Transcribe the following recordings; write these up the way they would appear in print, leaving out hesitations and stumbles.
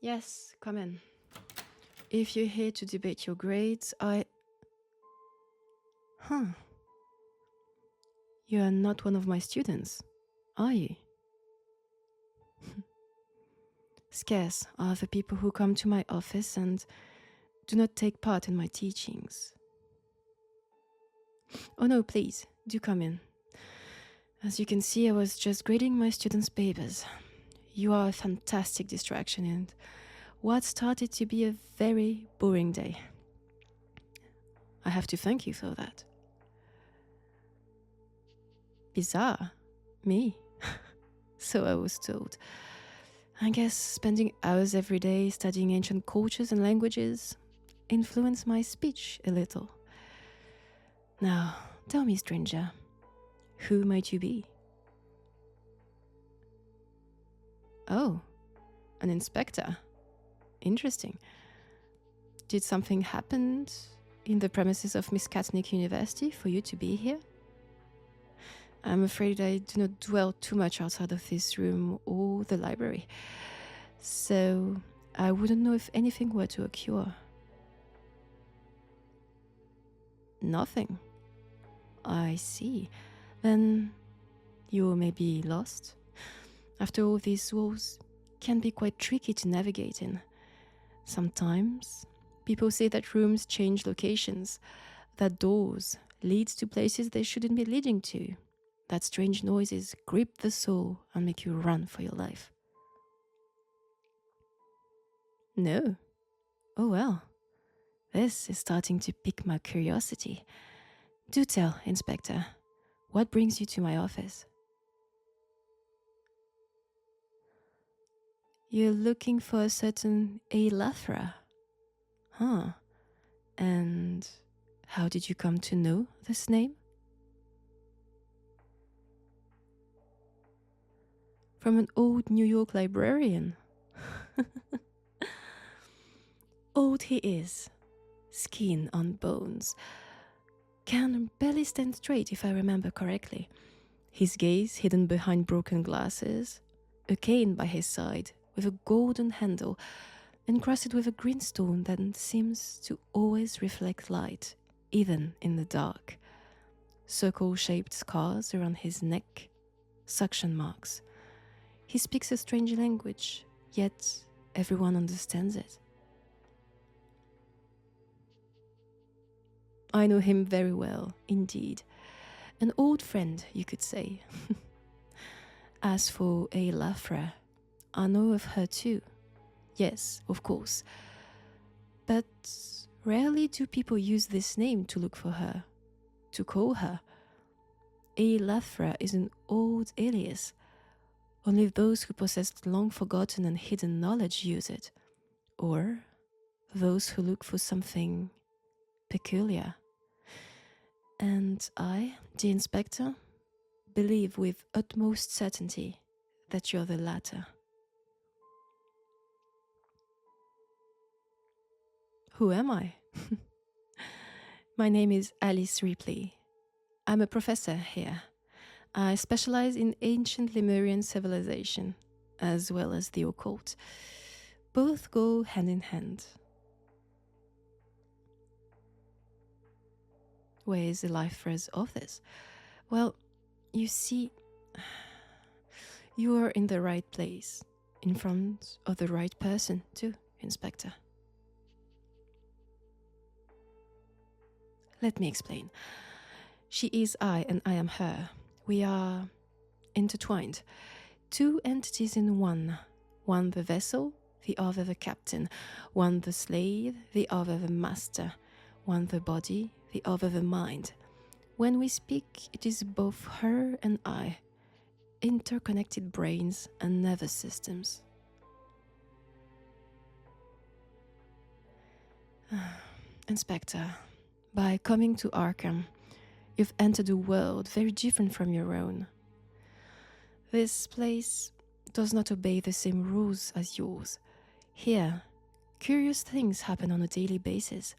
Yes, come in. If you're here to debate your grades, Huh. You're not one of my students, are you? Scarce are the people who come to my office and do not take part in my teachings. Oh no, please, do come in. As you can see, I was just grading my students' papers. You are a fantastic distraction and what started to be a very boring day. I have to thank you for that. Bizarre. Me? So I was told. I guess spending hours every day studying ancient cultures and languages influenced my speech a little. Now, tell me, stranger, who might you be? Oh, an inspector. Interesting. Did something happen in the premises of Miskatonic University for you to be here? I'm afraid I do not dwell too much outside of this room or the library, so I wouldn't know if anything were to occur. Nothing. I see. Then you may be lost. After all, these walls can be quite tricky to navigate in. Sometimes people say that rooms change locations, that doors lead to places they shouldn't be leading to, that strange noises grip the soul and make you run for your life. No? Oh well. This is starting to pique my curiosity. Do tell, Inspector, what brings you to my office? You're looking for a certain A. Lathra? Huh. And how did you come to know this name? From an old New York librarian. Old he is, skin on bones. Can barely stand straight if I remember correctly. His gaze hidden behind broken glasses, a cane by his side with a golden handle encrusted with a green stone that seems to always reflect light, even in the dark. Circle-shaped scars around his neck, suction marks. He speaks a strange language, yet everyone understands it. I know him very well, indeed. An old friend, you could say. As for A. Lathra, I know of her too. Yes, of course. But rarely do people use this name to look for her, to call her. A. Lathra is an old alias. Only those who possess long-forgotten and hidden knowledge use it, or those who look for something peculiar. And I, the inspector, believe with utmost certainty that you're the latter. Who am I? My name is Alice Ripley. I'm a professor here. I specialize in ancient Lemurian civilization, as well as the occult. Both go hand in hand. Where is the life phrase of this? Well, you see, you are in the right place, in front of the right person too, Inspector. Let me explain. She is I and I am her. We are intertwined. Two entities in one. One the vessel, the other the captain. One the slave, the other the master. One the body, the other the mind. When we speak, it is both her and I. Interconnected brains and nervous systems. Inspector, by coming to Arkham, you've entered a world very different from your own. This place does not obey the same rules as yours. Here, curious things happen on a daily basis.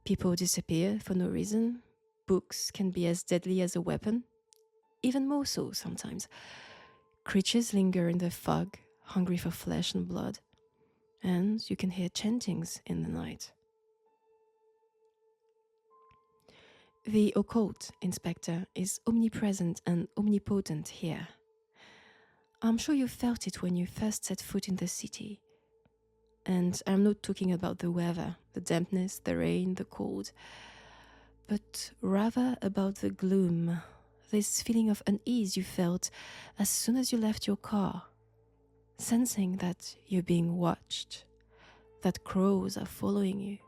People disappear for no reason. Books can be as deadly as a weapon, even more so sometimes. Creatures linger in the fog, hungry for flesh and blood. and you can hear chantings in the night. The occult, Inspector, is omnipresent and omnipotent here. I'm sure you felt it when you first set foot in the city. And I'm not talking about the weather, the dampness, the rain, the cold, but rather about the gloom, this feeling of unease you felt as soon as you left your car, sensing that you're being watched, that crows are following you,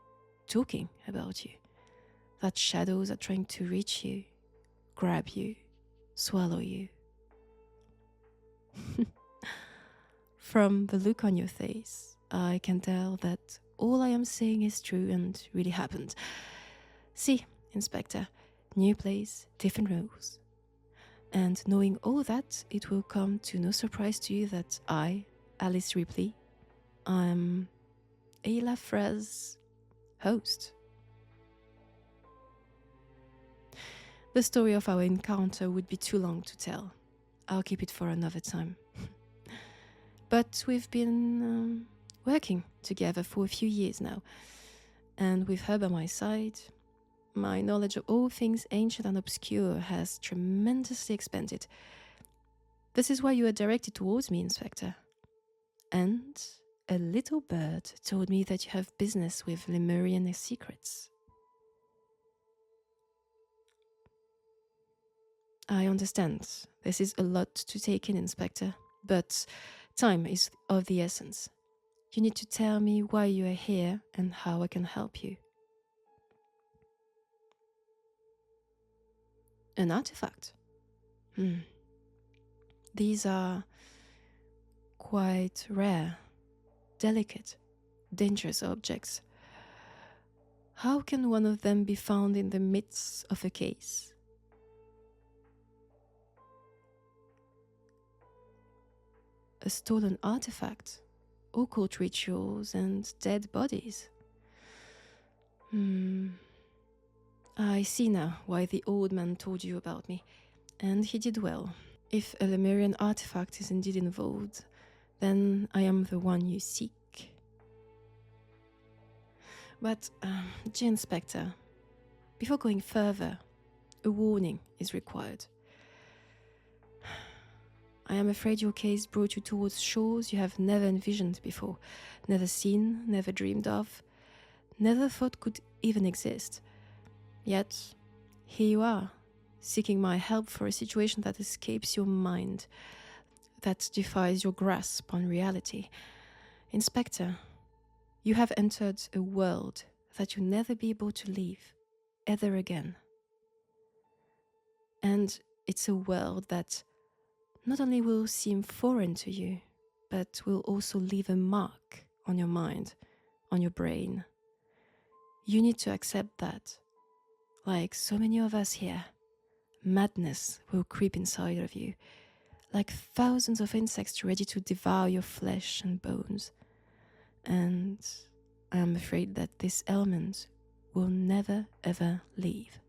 talking about you, that shadows are trying to reach you, grab you, swallow you. From the look on your face, I can tell that all I am saying is true and really happened. See, Inspector, new place, different rules. And knowing all that, it will come to no surprise to you that I, Alice Ripley, I'm a Lafra's host. The story of our encounter would be too long to tell. I'll keep it for another time. But we've been working together for a few years now, and with her by my side, my knowledge of all things ancient and obscure has tremendously expanded. This is why you are directed towards me, Inspector. And a little bird told me that you have business with Lemurian secrets. I understand. This is a lot to take in, Inspector, but time is of the essence. You need to tell me why you are here and how I can help you. An artifact? These are quite rare, delicate, dangerous objects. How can one of them be found in the midst of a case? A stolen artifact, occult rituals, and dead bodies. I see now why the old man told you about me, and he did well. If a Lemurian artifact is indeed involved, then I am the one you seek. But, dear Inspector, before going further, a warning is required. I am afraid your case brought you towards shores you have never envisioned before, never seen, never dreamed of, never thought could even exist. Yet, here you are, seeking my help for a situation that escapes your mind, that defies your grasp on reality. Inspector, you have entered a world that you'll never be able to leave, ever again. And it's a world that not only will seem foreign to you, but will also leave a mark on your mind, on your brain. You need to accept that. Like so many of us here, madness will creep inside of you, like thousands of insects ready to devour your flesh and bones. And I am afraid that this element will never ever leave.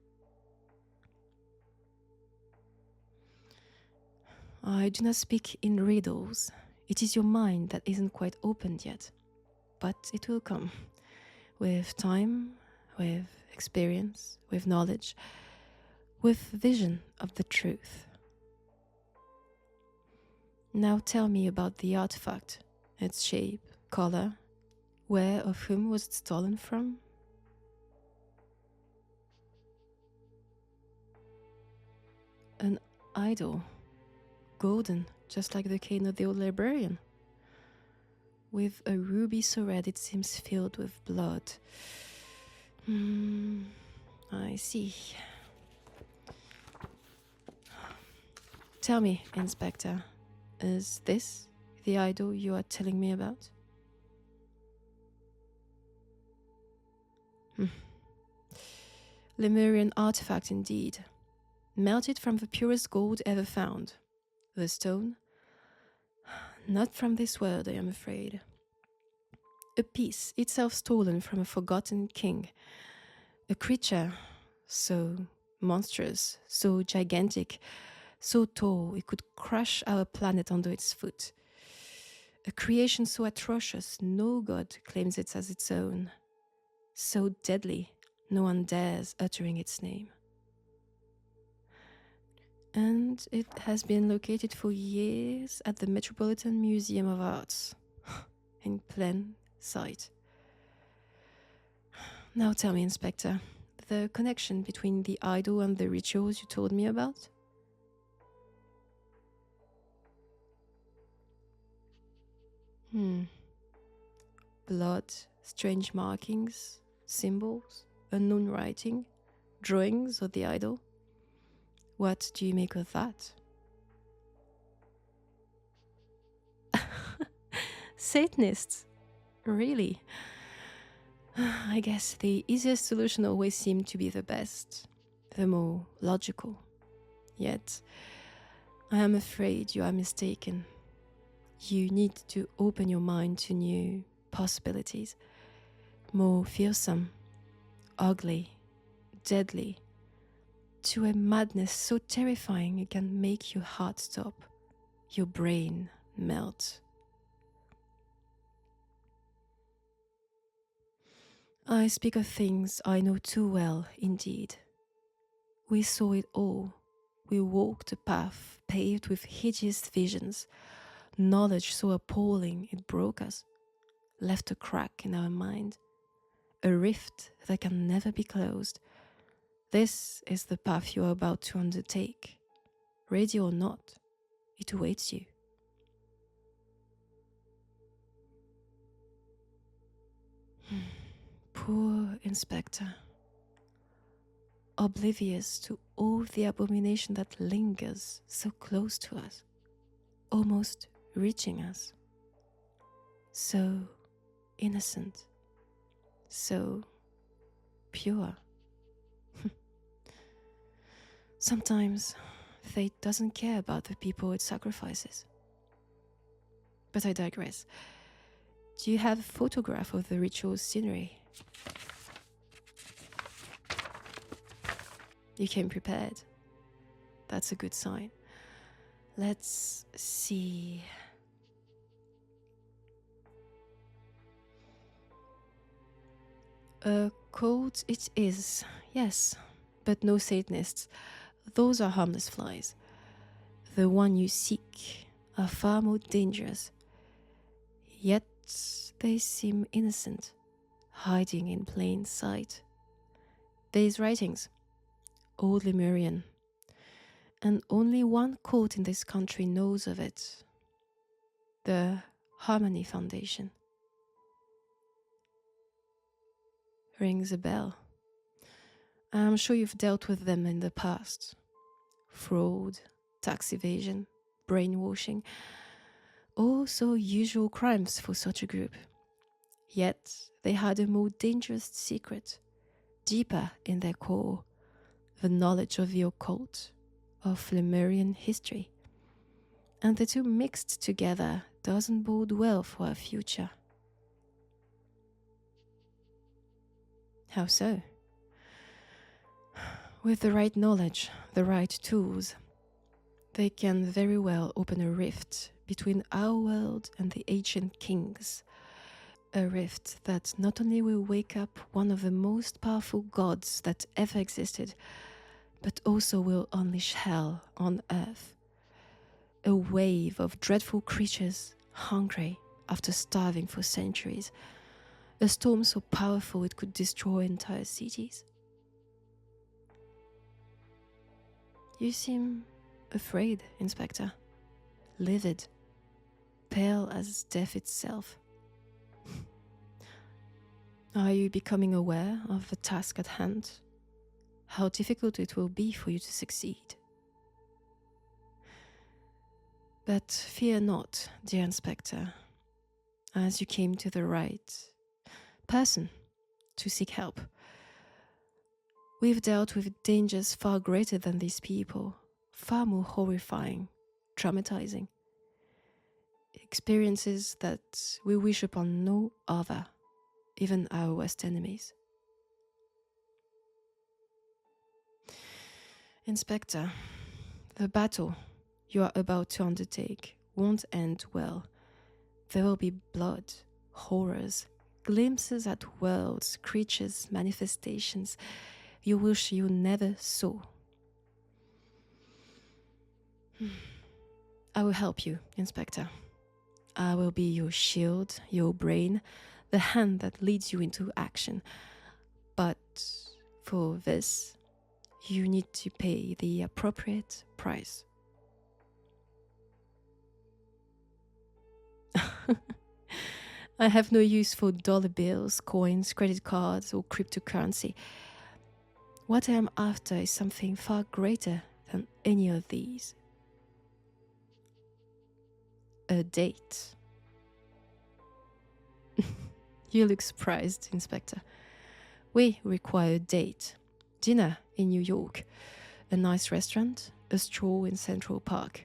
I do not speak in riddles. It is your mind that isn't quite opened yet. But it will come. With time, with experience, with knowledge, with vision of the truth. Now tell me about the artifact, its shape, color, where of whom was it stolen from? An idol. Golden, just like the cane of the old librarian. With a ruby so red it seems filled with blood. I see. Tell me, Inspector, is this the idol you are telling me about? Lemurian artifact indeed. Melted from the purest gold ever found. The stone? Not from this world, I am afraid. A piece itself stolen from a forgotten king. A creature so monstrous, so gigantic, so tall it could crush our planet under its foot. A creation so atrocious no god claims it as its own, so deadly no one dares uttering its name. And it has been located for years at the Metropolitan Museum of Arts, in plain sight. Now tell me, Inspector, the connection between the idol and the rituals you told me about? Blood, strange markings, symbols, unknown writing, drawings of the idol. What do you make of that? Satanists? Really? I guess the easiest solution always seemed to be the best, the more logical. Yet, I am afraid you are mistaken. You need to open your mind to new possibilities, more fearsome, ugly, deadly, to a madness so terrifying it can make your heart stop, your brain melt. I speak of things I know too well indeed. We saw it all. We walked a path paved with hideous visions, knowledge so appalling it broke us, left a crack in our mind, a rift that can never be closed. This is the path you are about to undertake. Ready or not, it awaits you. Poor Inspector. Oblivious to all the abomination that lingers so close to us, almost reaching us. So innocent, so pure. Sometimes fate doesn't care about the people it sacrifices. But I digress. Do you have a photograph of the ritual scenery? You came prepared. That's a good sign. Let's see. A cult it is, yes, but no Satanists. Those are harmless flies. The one you seek are far more dangerous. Yet they seem innocent, hiding in plain sight. These writings, old Lemurian, and only one cult in this country knows of it. The Harmony Foundation. Rings a bell. I'm sure you've dealt with them in the past. Fraud, tax evasion, brainwashing, all so usual crimes for such a group. Yet they had a more dangerous secret, deeper in their core, the knowledge of the occult, of Lemurian history. And the two mixed together doesn't bode well for our future. How so? With the right knowledge, the right tools, they can very well open a rift between our world and the ancient kings. A rift that not only will wake up one of the most powerful gods that ever existed, but also will unleash hell on earth. A wave of dreadful creatures hungry after starving for centuries. A storm so powerful it could destroy entire cities. You seem afraid, Inspector. Livid. Pale as death itself. Are you becoming aware of the task at hand? How difficult it will be for you to succeed? But fear not, dear Inspector, as you came to the right person to seek help. We've dealt with dangers far greater than these people, far more horrifying, traumatizing. Experiences that we wish upon no other, even our worst enemies. Inspector, the battle you are about to undertake won't end well. There will be blood, horrors, glimpses at worlds, creatures, manifestations you wish you never saw. I will help you, Inspector. I will be your shield, your brain, the hand that leads you into action. But for this, you need to pay the appropriate price. I have no use for dollar bills, coins, credit cards, or cryptocurrency. What I am after is something far greater than any of these. A date. You look surprised, Inspector. We require a date. Dinner in New York, a nice restaurant, a stroll in Central Park.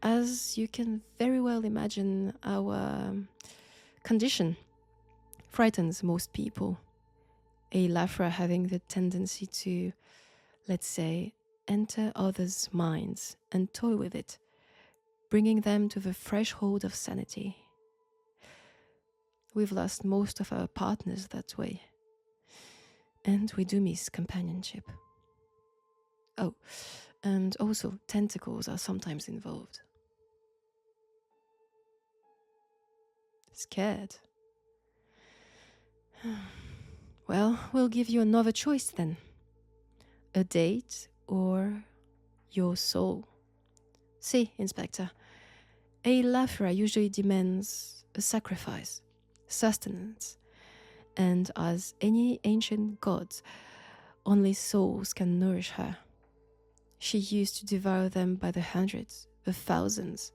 As you can very well imagine, our condition frightens most people. A laugher having the tendency to, let's say, enter others' minds and toy with it, bringing them to the threshold of sanity. We've lost most of our partners that way, and we do miss companionship. Oh, and also tentacles are sometimes involved. Scared? Well, we'll give you another choice then. A date or your soul. See, Inspector, a laugher usually demands a sacrifice, sustenance, and as any ancient god, only souls can nourish her. She used to devour them by the hundreds, the thousands,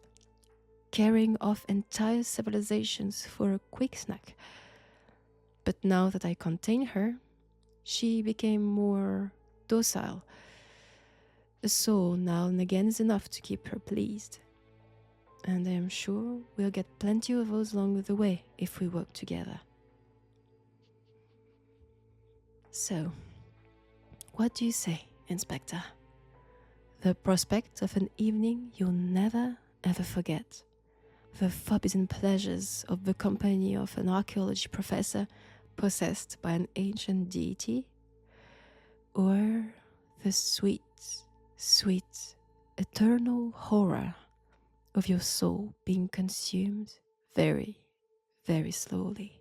carrying off entire civilizations for a quick snack. But now that I contain her, she became more docile. A soul now and again is enough to keep her pleased. And I am sure we'll get plenty of those along the way if we work together. So, what do you say, Inspector? The prospect of an evening you'll never ever forget. The forbidden pleasures of the company of an archaeology professor possessed by an ancient deity? Or the sweet, sweet, eternal horror of your soul being consumed very, very slowly?